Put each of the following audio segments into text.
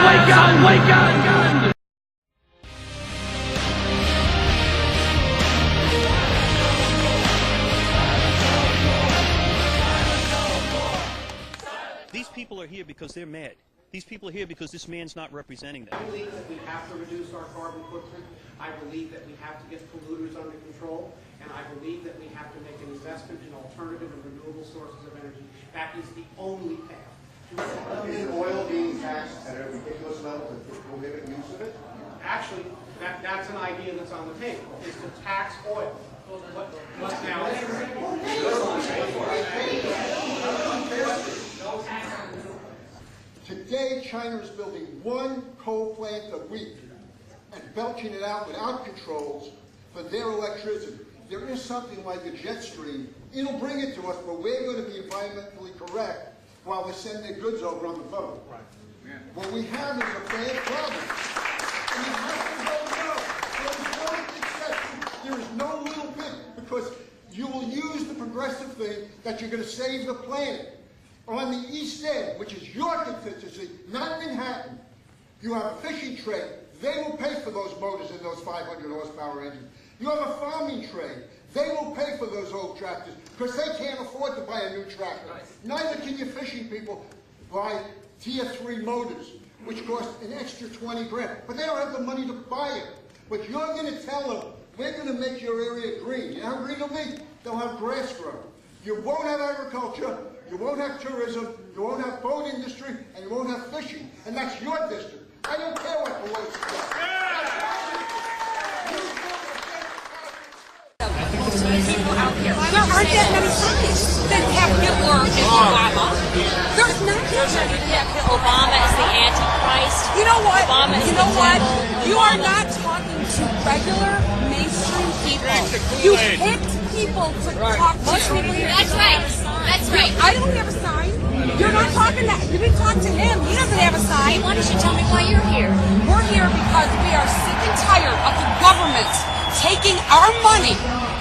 Awaken! These people are here because they're mad. These people are here because this man's not representing them. I believe that we have to reduce our carbon footprint. I believe that we have to get polluters under control. And I believe that we have to make an investment in alternative and renewable sources of energy. That is the only path. Is oil being taxed at a ridiculous level to prohibit use of it? Actually, that's an idea that's on the table, is to tax oil. What's now? Today, China is building one coal plant a week and belching it out without controls for their electricity. There is something like a jet stream. It'll bring it to us, but we're going to be environmentally correct while they send their goods over on the boat. Right. Yeah. What we have is a bad problem. And you have to vote no. There is no exception. There is no little bit, because you will use the progressive thing that you're going to save the planet. On the East End, which is your constituency, not Manhattan, you have a fishing trade. They will pay for those motors and those 500 horsepower engines. You have a farming trade. They will pay for those old tractors because they can't afford to buy a new tractor. Right. Neither can your fishing people buy Tier 3 motors, which cost an extra 20 grand. But they don't have the money to buy it. But you're going to tell them, we're going to make your area green. You know how green will be? They'll have grass grow. You won't have agriculture. You won't have tourism, you won't have boat industry, and you won't have fishing. And that's your district. I don't care what the Pelosi does. There aren't that many scientists that have Hitler and Obama. There's not that many. Obama is the Antichrist. You know what? Obama is you know what? You are not talking to regular mainstream people. You picked people to talk to. That's right. That's right. I don't have a sign. You're not talking to. You didn't talk to him. He doesn't have a sign. Why don't you tell me why you're here? We're here because we are sick and tired of the government taking our money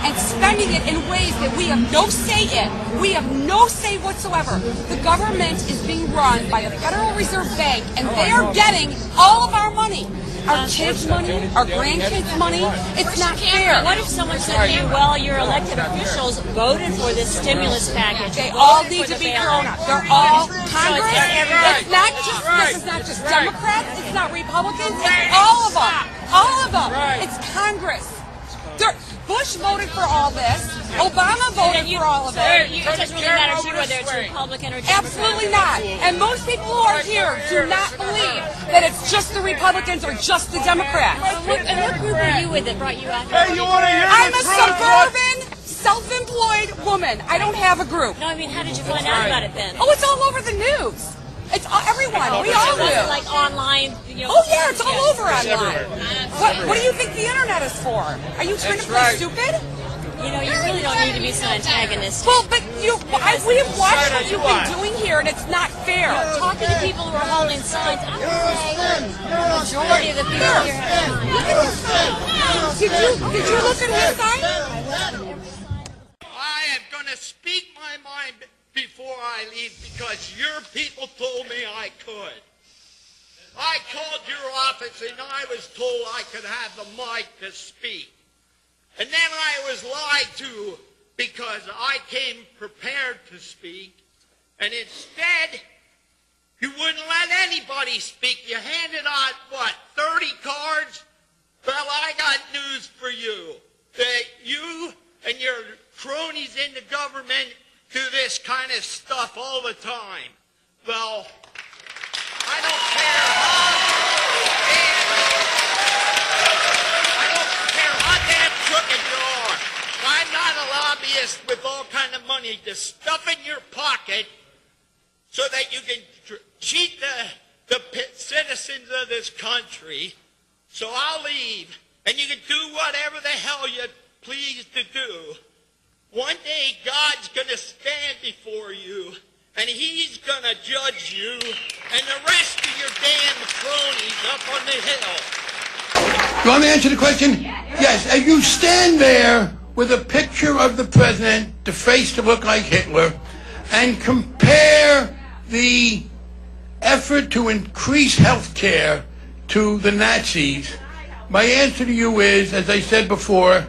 and spending it in ways that we have no say in. We have no say whatsoever. The government is being run by a Federal Reserve Bank, and they are getting all of our money. Our kids' money, our grandkids' money. It's not fair. What if someone said to you, well, your elected officials voted for this stimulus package? They all need to be thrown out. They're all Congress. It's not just, this is not just Democrats. It's not Republicans. It's all of them. All of them. It's Congress. Bush voted for all this. Obama voted for all of it. It doesn't really matter to you whether it's Republican or Democrat. Absolutely not. And most people who are here do not believe that it's just the Republicans or just the Democrats. And what group are you with that brought you out Hey, here? you want to hear I'm the a truth? suburban, self-employed woman. I don't have a group. No, I mean, how did you find out about it then? Oh, it's all over the news. It's everyone. We all Was it do. like online? Oh yeah, it's all over online. What do you think the internet is for? Are you trying to play stupid? You know, you really don't need to be so antagonistic. Well, but we have watched what you've been doing here, and it's not fair. Talking to people who are holding signs, I'm going to say the majority of the people here have signs. Did you look at his sign? I am going to speak my mind before I leave because your people told me I could. I called your office and I was told I could have the mic to speak. And then I was lied to because I came prepared to speak. And instead, you wouldn't let anybody speak. You handed out, what, 30 cards? Well, I got news for you. That you and your cronies in the government do this kind of stuff all the time. Well, I don't care how damn crooked you are. I'm not a lobbyist with all kind of money to stuff in your pocket so that you can cheat the citizens of this country. So I'll leave, and you can do whatever the hell you please to do. One day, God's going to stand before you, and he's going to judge you and the rest of your damn cronies up on the hill. You want me to answer the question? Yes. And you stand there with a picture of the president, the face to look like Hitler, and compare the effort to increase health care to the Nazis, my answer to you is, as I said before,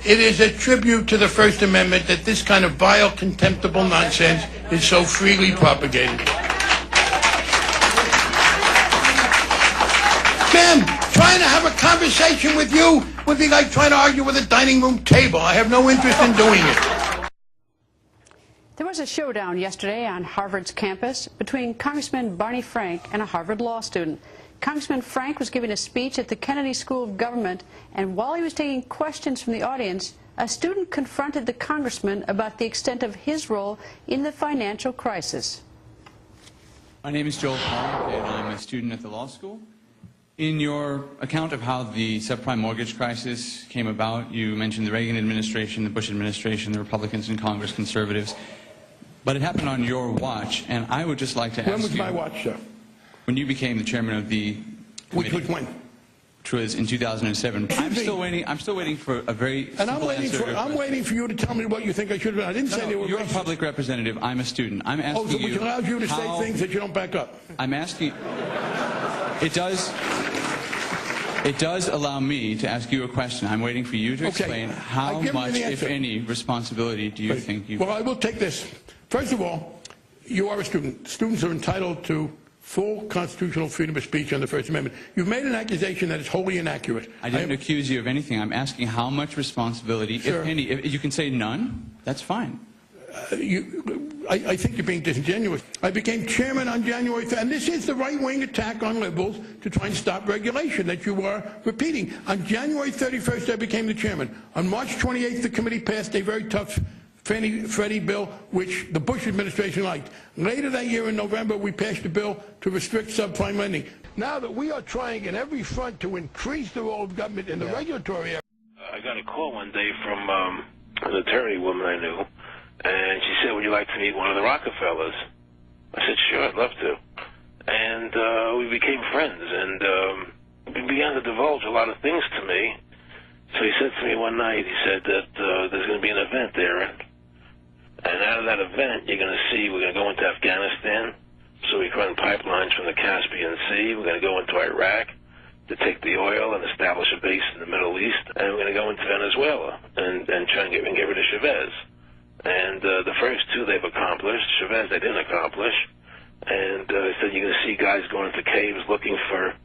it is a tribute to the First Amendment that this kind of vile, contemptible nonsense is so freely propagated. Ma'am, trying to have a conversation with you would be like trying to argue with a dining room table. I have no interest in doing it. There was a showdown yesterday on Harvard's campus between Congressman Barney Frank and a Harvard law student. Congressman Frank was giving a speech at the Kennedy School of Government, and while he was taking questions from the audience, a student confronted the congressman about the extent of his role in the financial crisis. My name is Joel Park, and I'm a student at the law school. In your account of how the subprime mortgage crisis came about, you mentioned the Reagan administration, the Bush administration, the Republicans in Congress, conservatives. But it happened on your watch, and I would just like to ask you... When was my watch, sir? When you became the chairman of the committee, Which was when? Which was in 2007. I'm still waiting for a very simple answer. And I'm waiting for you to tell me what you think I should have done. I didn't say they were You're racist. a public representative. I'm a student. I'm asking which allows you to say things that you don't back up. I'm asking... It does allow me to ask you a question. I'm waiting for you to explain how much, if any, responsibility do you think you... Well, I will take this. First of all, you are a student. Students are entitled to full constitutional freedom of speech under the First Amendment. You've made an accusation that is wholly inaccurate. I didn't accuse you of anything. I'm asking how much responsibility, if any. If you can say none, that's fine. I think you're being disingenuous. I became chairman on January 3rd, and this is the right-wing attack on liberals to try and stop regulation that you are repeating. On January 31st, I became the chairman. On March 28th, the committee passed a very tough Freddie bill, which the Bush administration liked. Later that year in November, we passed a bill to restrict subprime lending. Now that we are trying in every front to increase the role of government in the regulatory area. I got a call one day from an attorney woman I knew, and she said, would you like to meet one of the Rockefellers? I said, sure, I'd love to. And we became friends, and he began to divulge a lot of things to me. So he said to me one night, he said that there's going to be an event there, and out of that event, you're going to see we're going to go into Afghanistan, so we can run pipelines from the Caspian Sea. We're going to go into Iraq to take the oil and establish a base in the Middle East, and we're going to go into Venezuela and try and get rid of Chavez. And the first two they've accomplished. Chavez they didn't accomplish. And he said you're going to see guys going into caves looking for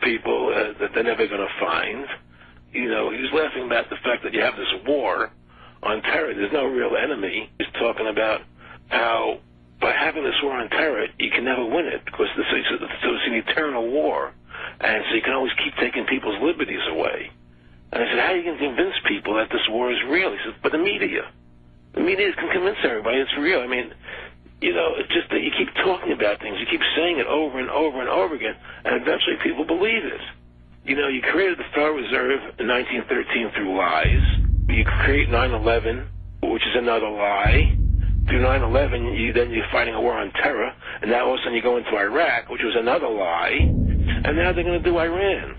people that they're never going to find. You know, he was laughing about the fact that you have this war on terror. There's no real enemy. He's talking about how by having this war on terror, you can never win it because it's an eternal war. And so you can always keep taking people's liberties away. And I said, how are you going to convince people that this war is real? He said, but the media. The media can convince everybody it's real. I mean, you know, it's just that you keep talking about things. You keep saying it over and over and over again, and eventually people believe it. You know, you created the Federal Reserve in 1913 through lies. You create 9/11, which is another lie. Through 9/11, you're fighting a war on terror, and now all of a sudden you go into Iraq, which was another lie, and now they're going to do Iran.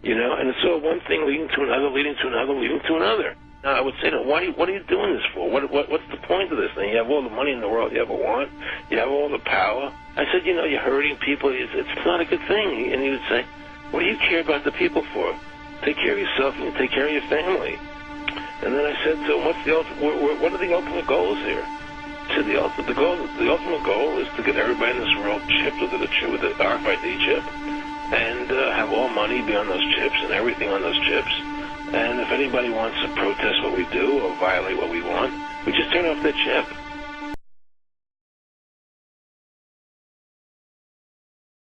You know, and it's all one thing leading to another, leading to another, leading to another. Now, I would say, what are you doing this for? What's the point of this thing? You have all the money in the world you ever want. You have all the power. I said, you know, you're hurting people. It's not a good thing. And he would say, what do you care about the people for? Take care of yourself and you take care of your family. And then I said to him, what are the ultimate goals here? He said, the ultimate goal is to get everybody in this world chipped with the RFID chip. And have all money be on those chips and everything on those chips. And if anybody wants to protest what we do or violate what we want, we just turn off their chip.